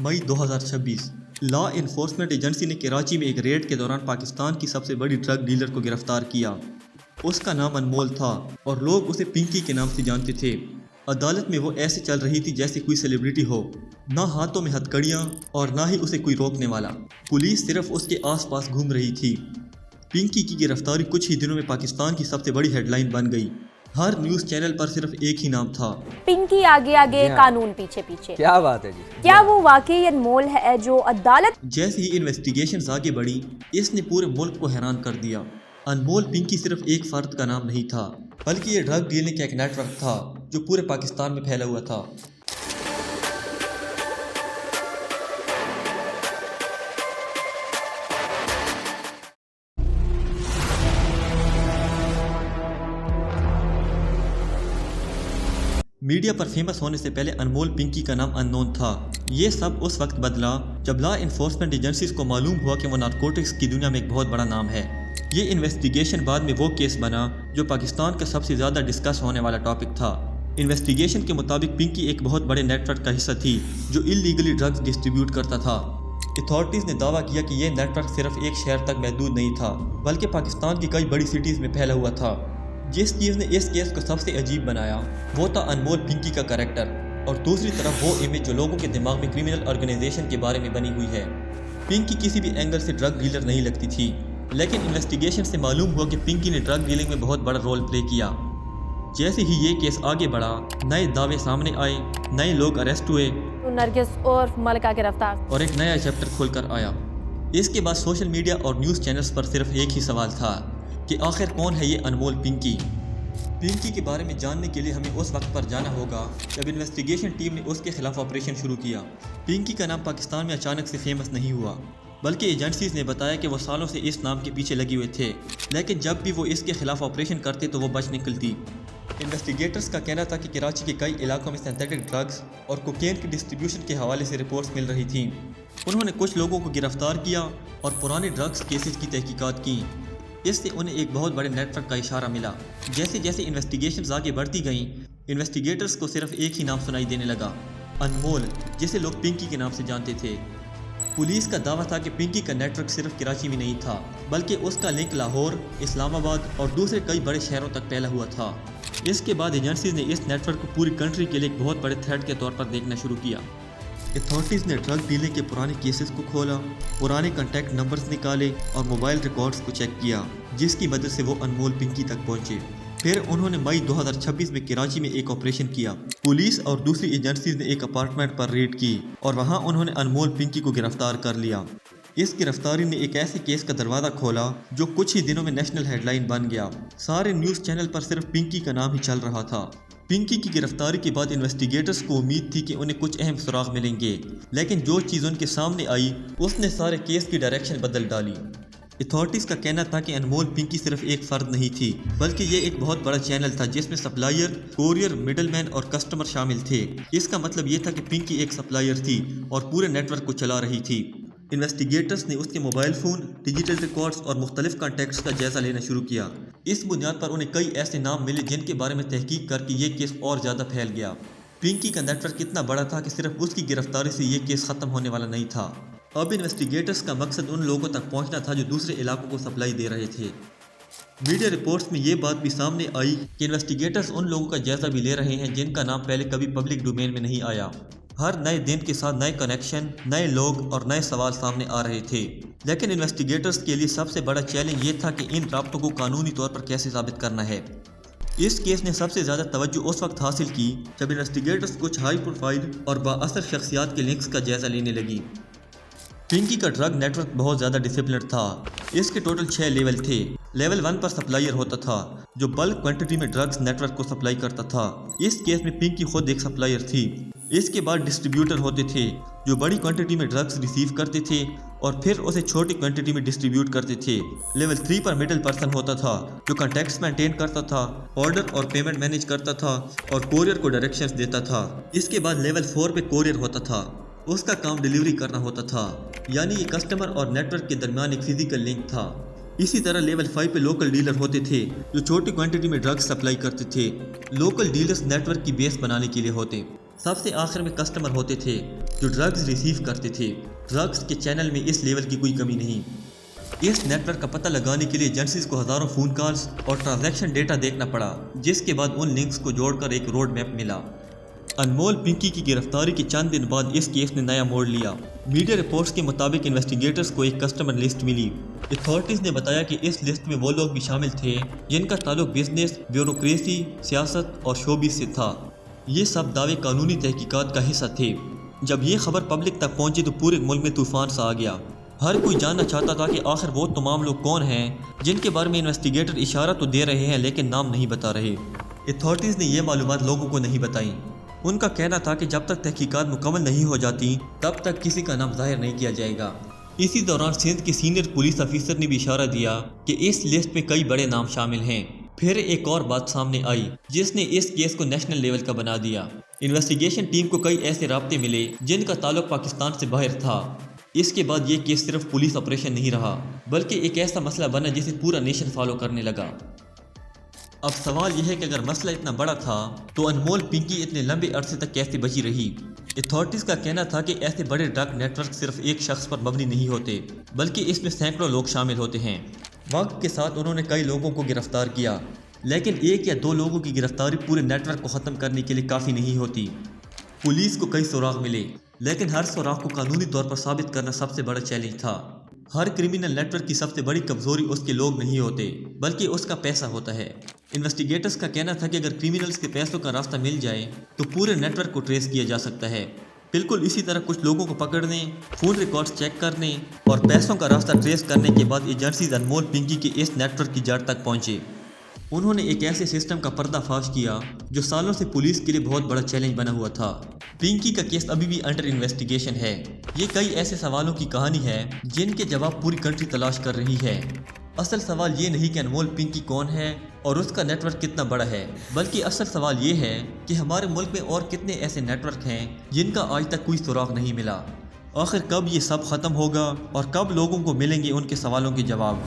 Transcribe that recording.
मई 2026 law enforcement agency ने कराची में एक रेड के दौरान पाकिस्तान की सबसे बड़ी ड्रग डीलर को गिरफ्तार किया। उसका नाम अनमोल था और लोग उसे पिंकी के नाम से जानते थे। अदालत में वो ऐसे चल रही थी जैसे कोई सेलिब्रिटी हो, ना हाथों में हथकड़ियाँ और ना ही उसे कोई रोकने वाला। पुलिस सिर्फ उसके आसपास घूम रही थी। पिंकी की गिरफ्तारी कुछ ही दिनों में पाकिस्तान की सबसे बड़ी हेडलाइन बन गई। हर न्यूज़ चैनल पर सिर्फ एक ही नाम था, पिंकी आगे आगे कानून पीछे पीछे। क्या बात है जी। क्या वो वाकई अनमोल है जो अदालत? जैसे ही इन्वेस्टिगेशंस आगे बढ़ी, इसने पूरे मुल्क को हैरान कर दिया। अनमोल पिंकी सिर्फ एक फर्द का नाम नहीं था, बल्कि ये ड्रग डीलिंग का एक नेटवर्क था जो पूरे पाकिस्तान में फैला हुआ था। मीडिया पर फेमस होने से पहले अनमोल पिंकी का नाम अननोन था। ये सब उस वक्त बदला जब लॉ इन्फोर्समेंट एजेंसीज को मालूम हुआ कि वो नारकोटिक्स की दुनिया में एक बहुत बड़ा नाम है। ये इन्वेस्टिगेशन बाद में वो केस बना जो पाकिस्तान का सबसे ज़्यादा डिस्कस होने वाला टॉपिक था। इन्वेस्टिगेशन के मुताबिक पिंकी एक बहुत बड़े नेटवर्क का हिस्सा थी जो इलीगली ड्रग्स डिस्ट्रीब्यूट करता था। अथॉरिटीज़ ने दावा किया कि यह नेटवर्क सिर्फ एक शहर तक महदूद नहीं था, बल्कि पाकिस्तान की कई बड़ी सिटीज़ में फैला हुआ था। जिस चीज़ ने इस केस को सबसे अजीब बनाया वो था अनमोल पिंकी का कैरेक्टर, और दूसरी तरफ वो इमेज जो लोगों के दिमाग में क्रिमिनल ऑर्गेनाइजेशन के बारे में बनी हुई है। पिंकी किसी भी एंगल से ड्रग डीलर नहीं लगती थी, लेकिन इन्वेस्टिगेशन से मालूम हुआ कि पिंकी ने ड्रग डीलिंग में बहुत बड़ा रोल प्ले किया। जैसे ही ये केस आगे बढ़ा, नए दावे सामने आए, नए लोग अरेस्ट हुए, नरगिस और मलिका गिरफ्तार, और एक नया चैप्टर खुलकर आया। इसके बाद सोशल मीडिया और न्यूज़ चैनल्स पर सिर्फ एक ही सवाल था कि आखिर कौन है ये अनमोल पिंकी। पिंकी के बारे में जानने के लिए हमें उस वक्त पर जाना होगा जब इन्वेस्टिगेशन टीम ने उसके खिलाफ ऑपरेशन शुरू किया। पिंकी का नाम पाकिस्तान में अचानक से फेमस नहीं हुआ, बल्कि एजेंसीज ने बताया कि वो सालों से इस नाम के पीछे लगे हुए थे, लेकिन जब भी वो इसके खिलाफ ऑपरेशन करते तो वो बच निकलती। इन्वेस्टिगेटर्स का कहना था कि कराची के कई इलाकों में सिंथेटिक ड्रग्स और कोकेन की डिस्ट्रीब्यूशन के हवाले से रिपोर्ट्स मिल रही थीं। उन्होंने कुछ लोगों को गिरफ्तार किया और पुराने ड्रग्स केसेस की तहकीकात की। इससे उन्हें एक बहुत बड़े नेटवर्क का इशारा मिला। जैसे जैसे इन्वेस्टिगेशंस आगे बढ़ती गईं, इन्वेस्टिगेटर्स को सिर्फ एक ही नाम सुनाई देने लगा, अनमोल, जिसे लोग पिंकी के नाम से जानते थे। पुलिस का दावा था कि पिंकी का नेटवर्क सिर्फ कराची में नहीं था, बल्कि उसका लिंक लाहौर, इस्लामाबाद और दूसरे कई बड़े शहरों तक फैला हुआ था। इसके बाद एजेंसीज ने इस नेटवर्क को पूरी कंट्री के लिए एक बहुत बड़े थ्रेट के तौर पर देखना शुरू किया। अथॉरिटीज़ ने ड्रग डीलिंग के पुराने केसेस को खोला, पुराने कॉन्टैक्ट नंबर्स निकाले और मोबाइल रिकॉर्ड्स को चेक किया, जिसकी मदद से वो अनमोल पिंकी तक पहुंचे। फिर उन्होंने मई 2026 में कराची में एक ऑपरेशन किया। पुलिस और दूसरी एजेंसीज ने एक अपार्टमेंट पर रेड की और वहां उन्होंने अनमोल पिंकी को गिरफ्तार कर लिया। इस गिरफ्तारी ने एक ऐसे केस का दरवाज़ा खोला जो कुछ ही दिनों में नेशनल हेडलाइन बन गया। सारे न्यूज़ चैनल पर सिर्फ पिंकी का नाम ही चल रहा था। पिंकी की गिरफ्तारी के बाद इन्वेस्टिगेटर्स को उम्मीद थी कि उन्हें कुछ अहम सुराग मिलेंगे, लेकिन जो चीज़ उनके सामने आई उसने सारे केस की डायरेक्शन बदल डाली। अथॉरिटीज़ का कहना था कि अनमोल पिंकी सिर्फ एक फ़र्द नहीं थी, बल्कि ये एक बहुत बड़ा चैनल था जिसमें सप्लायर, कोरियर, मिडलमैन और कस्टमर शामिल थे। इसका मतलब ये था कि पिंकी एक सप्लायर थी और पूरे नेटवर्क को चला रही थी। इन्वेस्टिगेटर्स ने उसके मोबाइल फ़ोन, डिजिटल रिकॉर्ड्स और मुख्तलिफ कॉन्टैक्ट्स का जायज़ा लेना शुरू किया। इस बुनियाद पर उन्हें कई ऐसे नाम मिले जिनके बारे में तहकीक करके ये केस और ज़्यादा फैल गया। पिंकी का नेटवर्क इतना बड़ा था कि सिर्फ उसकी गिरफ्तारी से ये केस ख़त्म होने वाला नहीं था। अब इन्वेस्टिगेटर्स का मकसद उन लोगों तक पहुंचना था जो दूसरे इलाकों को सप्लाई दे रहे थे। मीडिया रिपोर्ट्स में ये बात भी सामने आई कि इन्वेस्टिगेटर्स उन लोगों का जायज़ा भी ले रहे हैं जिनका नाम पहले कभी पब्लिक डोमेन में नहीं आया। हर नए दिन के साथ नए कनेक्शन, नए लोग और नए सवाल सामने आ रहे थे, लेकिन इन्वेस्टिगेटर्स के लिए सबसे बड़ा चैलेंज ये था कि इन राब्तों को कानूनी तौर पर कैसे साबित करना है। इस केस ने सबसे ज़्यादा तवज्जो उस वक्त हासिल की जब इन्वेस्टिगेटर्स कुछ हाई प्रोफाइल और बाअसर शख्सियात के लिंक्स का जायज़ा लेने लगी। पिंकी का ड्रग नेटवर्क बहुत ज़्यादा डिसिप्लिन्ड था। इसके टोटल 6 लेवल थे। लेवल 1 पर सप्लायर होता था जो बल्क क्वांटिटी में ड्रग्स नेटवर्क को सप्लाई करता था। इस केस में पिंकी खुद एक सप्लायर थी। इसके बाद डिस्ट्रीब्यूटर होते थे जो बड़ी क्वांटिटी में ड्रग्स रिसीव करते थे और फिर उसे छोटी क्वांटिटी में डिस्ट्रीब्यूट करते थे। लेवल 3 पर मिडिल पर्सन होता था जो कॉन्टैक्ट्स मेंटेन करता था, ऑर्डर और पेमेंट मैनेज करता था और कोरियर को डायरेक्शंस देता था। इसके बाद लेवल 4 पे कोरियर होता था, उसका काम डिलीवरी करना होता था, यानी ये कस्टमर और नेटवर्क के दरमियान एक फिजिकल लिंक था। इसी तरह लेवल 5 पे लोकल डीलर होते थे जो छोटी क्वांटिटी में ड्रग्स सप्लाई करते थे। लोकल डीलर्स नेटवर्क की बेस बनाने के लिए होते। सबसे आखिर में कस्टमर होते थे जो ड्रग्स रिसीव करते थे। ड्रग्स के चैनल में इस लेवल की कोई कमी नहीं। इस नेटवर्क का पता लगाने के लिए एजेंसीज को हज़ारों फ़ोन कॉल्स और ट्रांजैक्शन डेटा देखना पड़ा, जिसके बाद उन लिंक्स को जोड़कर एक रोड मैप मिला। अनमोल पिंकी की गिरफ्तारी के चंद दिन बाद इस केस ने नया मोड़ लिया। मीडिया रिपोर्ट्स के मुताबिक इन्वेस्टिगेटर्स को एक कस्टमर लिस्ट मिली। अथॉरिटीज़ ने बताया कि इस लिस्ट में वो लोग भी शामिल थे जिनका ताल्लुक बिजनेस, ब्यूरोक्रेसी, सियासत और शोबिस से था। ये सब दावे कानूनी तहकीकात का हिस्सा थे। जब ये खबर पब्लिक तक पहुंची तो पूरे मुल्क में तूफान सा आ गया। हर कोई जानना चाहता था कि आखिर वो तमाम लोग कौन हैं जिनके बारे में इन्वेस्टिगेटर इशारा तो दे रहे हैं लेकिन नाम नहीं बता रहे। अथॉरिटीज़ ने यह मालूमात लोगों को नहीं बताई। उनका कहना था कि जब तक तहकीकात मुकम्मल नहीं हो जाती तब तक किसी का नाम जाहिर नहीं किया जाएगा। इसी दौरान सिंध के सीनियर पुलिस अफसर ने भी इशारा दिया कि इस लिस्ट में कई बड़े नाम शामिल हैं। फिर एक और बात सामने आई जिसने इस केस को नेशनल लेवल का बना दिया। इन्वेस्टिगेशन टीम को कई ऐसे राब्ते मिले जिनका ताल्लुक पाकिस्तान से बाहर था। इसके बाद ये केस सिर्फ पुलिस ऑपरेशन नहीं रहा बल्कि एक ऐसा मसला बना जिसे पूरा नेशन फॉलो करने लगा। अब सवाल यह है कि अगर मसला इतना बड़ा था तो अनमोल पिंकी इतने लंबे अरसे तक कैसे बची रही। अथॉरिटीज़ का कहना था कि ऐसे बड़े ड्रग नेटवर्क सिर्फ एक शख्स पर मबनी नहीं होते बल्कि इसमें सैकड़ों लोग शामिल होते हैं। वक्त के साथ उन्होंने कई लोगों को गिरफ्तार किया, लेकिन एक या दो लोगों की गिरफ्तारी पूरे नेटवर्क को ख़त्म करने के लिए काफ़ी नहीं होती। पुलिस को कई सुराग मिले, लेकिन हर सुराग को कानूनी तौर पर साबित करना सबसे बड़ा चैलेंज था। हर क्रिमिनल नेटवर्क की सबसे बड़ी कमज़ोरी उसके लोग नहीं होते बल्कि उसका पैसा होता है। इन्वेस्टिगेटर्स का कहना था कि अगर क्रिमिनल्स के पैसों का रास्ता मिल जाए तो पूरे नेटवर्क को ट्रेस किया जा सकता है। बिल्कुल इसी तरह कुछ लोगों को पकड़ने, फ़ोन रिकॉर्ड्स चेक करने और पैसों का रास्ता ट्रेस करने के बाद एजेंसीज अनमोल पिंकी के इस नेटवर्क की जड़ तक पहुँचे। उन्होंने एक ऐसे सिस्टम का पर्दाफाश किया जो सालों से पुलिस के लिए बहुत बड़ा चैलेंज बना हुआ था। पिंकी का केस अभी भी अंडर इन्वेस्टिगेशन है। ये कई ऐसे सवालों की कहानी है जिनके जवाब पूरी कंट्री तलाश कर रही है। असल सवाल ये नहीं कि अनमोल पिंकी कौन है और उसका नेटवर्क कितना बड़ा है, बल्कि असल सवाल ये है कि हमारे मुल्क में और कितने ऐसे नेटवर्क हैं जिनका आज तक कोई सुराग नहीं मिला। आखिर कब ये सब ख़त्म होगा और कब लोगों को मिलेंगे उनके सवालों के जवाब।